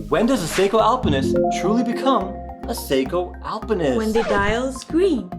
When does a Seiko Alpinist truly become a Seiko Alpinist? When the dial's green.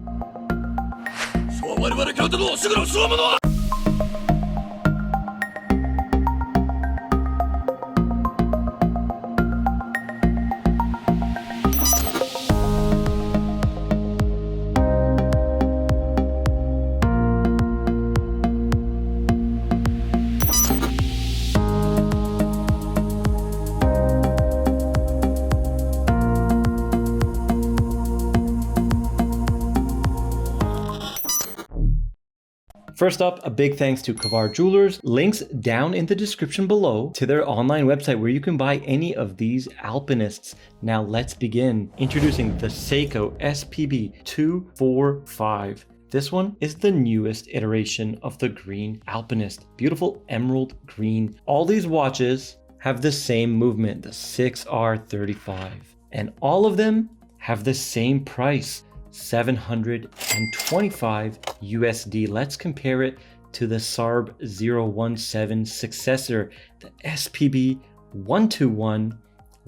First up, a big thanks to Kavar Jewelers. Links down in the description below to their online website where you can buy any of these Alpinists. Now let's begin. Introducing the Seiko SPB245. This one is the newest iteration of the green Alpinist. Beautiful emerald green. All these watches have the same movement, the 6R35. And all of them have the same price. $725 USD. Let's compare it to the SARB 017 successor, the SPB121.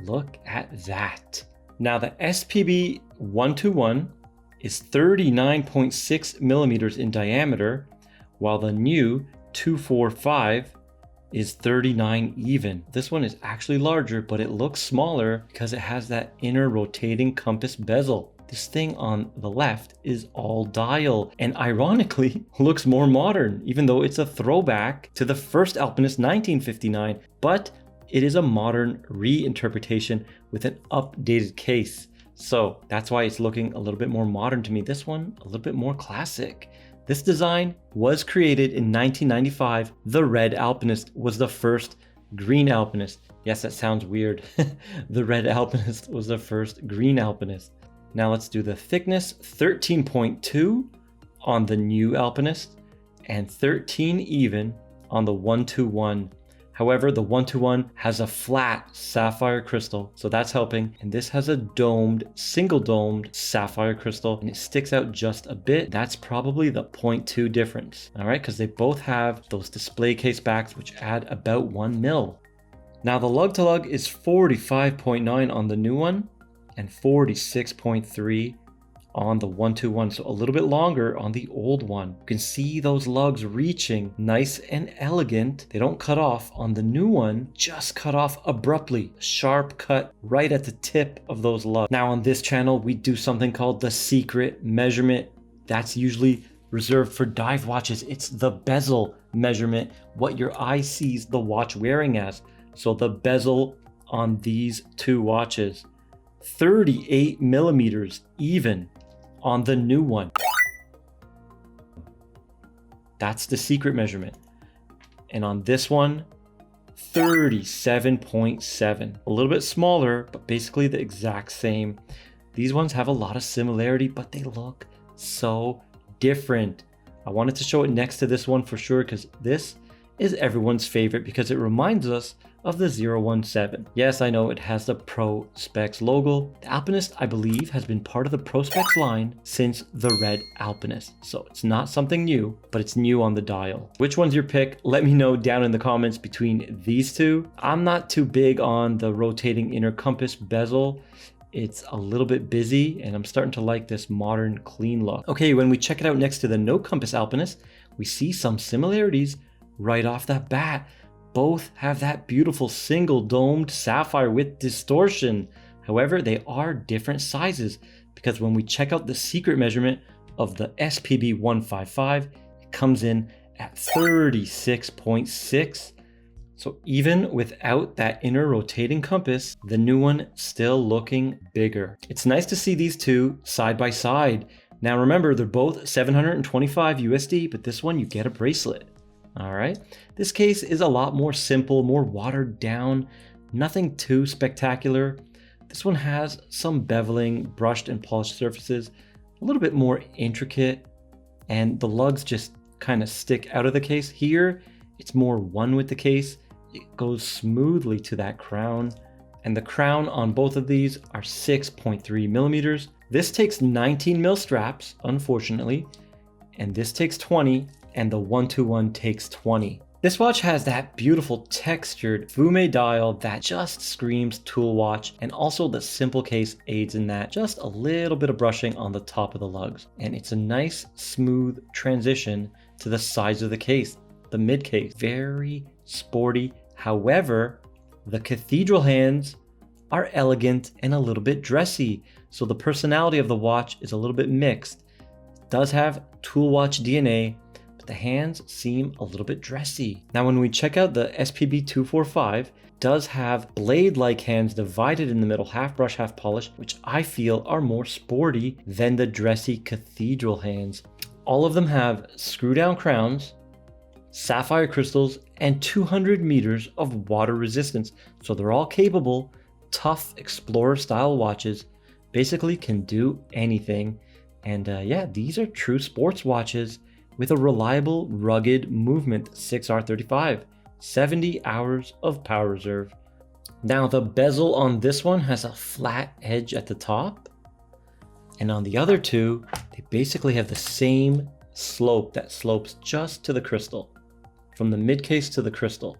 Look at that. Now the SPB121 is 39.6 millimeters in diameter, while the new 245 is 39 even. This one is actually larger, but it looks smaller because it has that inner rotating compass bezel. This thing on the left is all dial and ironically looks more modern, even though it's a throwback to the first Alpinist 1959, but it is a modern reinterpretation with an updated case. So that's why it's looking a little bit more modern to me. This one, a little bit more classic. This design was created in 1995. The red Alpinist was the first green Alpinist. Yes, that sounds weird. The red Alpinist was the first green Alpinist. Now let's do the thickness, 13.2 on the new Alpinist and 13 even on the 121. However, the 121 has a flat sapphire crystal, so that's helping. And this has a domed, single domed sapphire crystal, and it sticks out just a bit. That's probably the 0.2 difference, all right? Because they both have those display case backs, which add about 1 mil. Now the lug to lug is 45.9 on the new one, and 46.3 on the 121, so a little bit longer on the old one. You can see those lugs reaching nice and elegant. They don't cut off. On the new one, just cut off abruptly. Sharp cut right at the tip of those lugs. Now on this channel, we do something called the secret measurement. That's usually reserved for dive watches. It's the bezel measurement, what your eye sees the watch wearing as. So the bezel on these two watches, 38 millimeters even on the new one. That's the secret measurement. And on this one, 37.7. A little bit smaller, but basically the exact same. These ones have a lot of similarity, but they look so different. I wanted to show it next to this one for sure, because this is everyone's favorite because it reminds us of the 017. Yes, I know it has the Pro Specs logo. The Alpinist, I believe, has been part of the Pro Specs line since the red Alpinist. So it's not something new, but it's new on the dial. Which one's your pick? Let me know down in the comments between these two. I'm not too big on the rotating inner compass bezel. It's a little bit busy and I'm starting to like this modern clean look. Okay, when we check it out next to the no compass Alpinist, we see some similarities right off the bat. Both have that beautiful single domed sapphire with distortion. However, they are different sizes because when we check out the secret measurement of the SPB155, it comes in at 36.6. So even without that inner rotating compass, the new one still looking bigger. It's nice to see these two side by side. Now remember, they're both 725 USD, but this one you get a bracelet. All right, this case is a lot more simple, more watered down, nothing too spectacular. This one has some beveling, brushed and polished surfaces, a little bit more intricate, and the lugs just kind of stick out of the case. Here, it's more one with the case. It goes smoothly to that crown, and the crown on both of these are 6.3 millimeters. This takes 19 mil straps, unfortunately, and this takes 20. And the 121 takes 20. This watch has that beautiful textured Lume dial that just screams tool watch, and also the simple case aids in that, just a little bit of brushing on the top of the lugs. And it's a nice smooth transition to the sides of the case, the mid case, very sporty. However, the cathedral hands are elegant and a little bit dressy, so the personality of the watch is a little bit mixed. It does have tool watch DNA, but the hands seem a little bit dressy. Now when we check out the SPB245, it does have blade-like hands divided in the middle, half brush, half polish, which I feel are more sporty than the dressy cathedral hands. All of them have screw-down crowns, sapphire crystals, and 200 meters of water resistance. So they're all capable, tough explorer style watches, basically can do anything. And yeah, these are true sports watches with a reliable, rugged movement 6R35, 70 hours of power reserve. Now the bezel on this one has a flat edge at the top, and on the other two, they basically have the same slope that slopes just to the crystal, from the mid case to the crystal.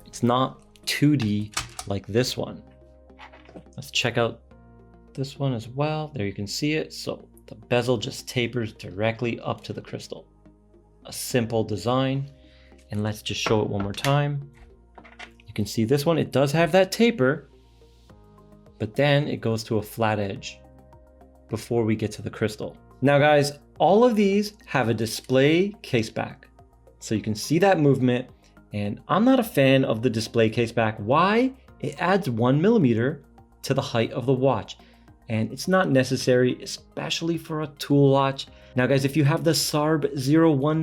It's not 2D like this one. Let's check out this one as well. There you can see it. So the bezel just tapers directly up to the crystal. A simple design. And let's just show it one more time. You can see this one, it does have that taper, but then it goes to a flat edge before we get to the crystal. Now guys, all of these have a display case back, so you can see that movement. And I'm not a fan of the display case back. Why? It adds 1 millimeter to the height of the watch, and it's not necessary, especially for a tool watch. Now guys, if you have the SARB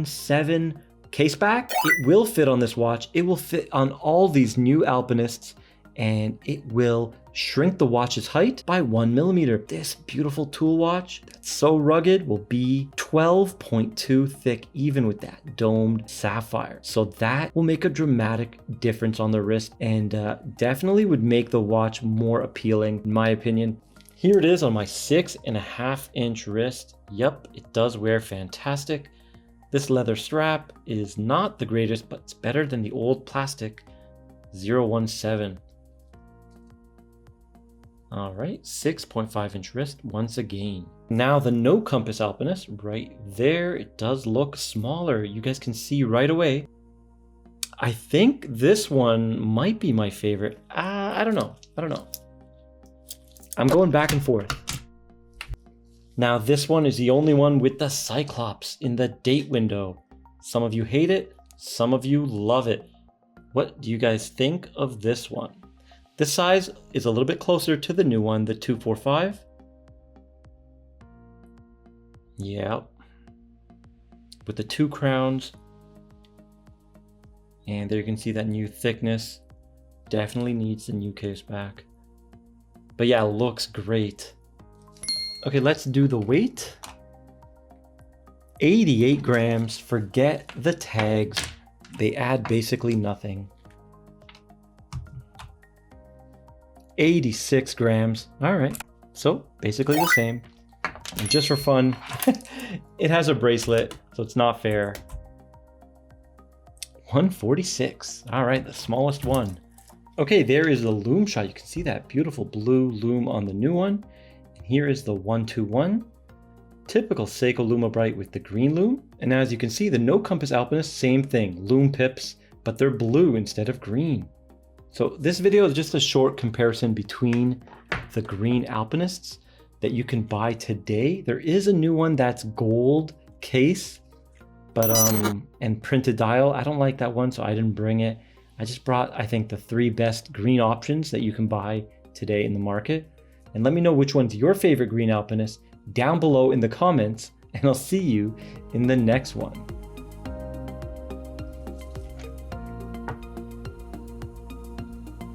017 case back, it will fit on this watch. It will fit on all these new Alpinists, and it will shrink the watch's height by 1 millimeter. This beautiful tool watch that's so rugged will be 12.2 thick, even with that domed sapphire. So that will make a dramatic difference on the wrist, and definitely would make the watch more appealing, in my opinion. Here it is on my 6.5-inch wrist. Yep, it does wear fantastic. This leather strap is not the greatest, but it's better than the old plastic 017. All right, 6.5-inch wrist once again. Now the no compass Alpinist, right there, it does look smaller. You guys can see right away. I think this one might be my favorite. I don't know. I'm going back and forth. Now this one is the only one with the Cyclops in the date window. Some of you hate it, some of you love it. What do you guys think of this one? This size is a little bit closer to the new one, the 245. Yeah. With the 2 crowns. And there you can see that new thickness. Definitely needs the new case back. But yeah, looks great. Okay, let's do the weight. 88 grams, forget the tags. They add basically nothing. 86 grams, all right. So basically the same. And just for fun, it has a bracelet, so it's not fair. 146, all right, the smallest one. Okay, there is the Lume shot. You can see that beautiful blue Lume on the new one. And here is the 121. Typical Seiko Lume Bright with the green Lume. And as you can see, the no compass Alpinist, same thing, Lume pips, but they're blue instead of green. So this video is just a short comparison between the green Alpinists that you can buy today. There is a new one that's gold case, but and printed dial. I don't like that one, so I didn't bring it. I just brought, I think, the 3 best green options that you can buy today in the market. And let me know which one's your favorite green Alpinist down below in the comments, and I'll see you in the next one.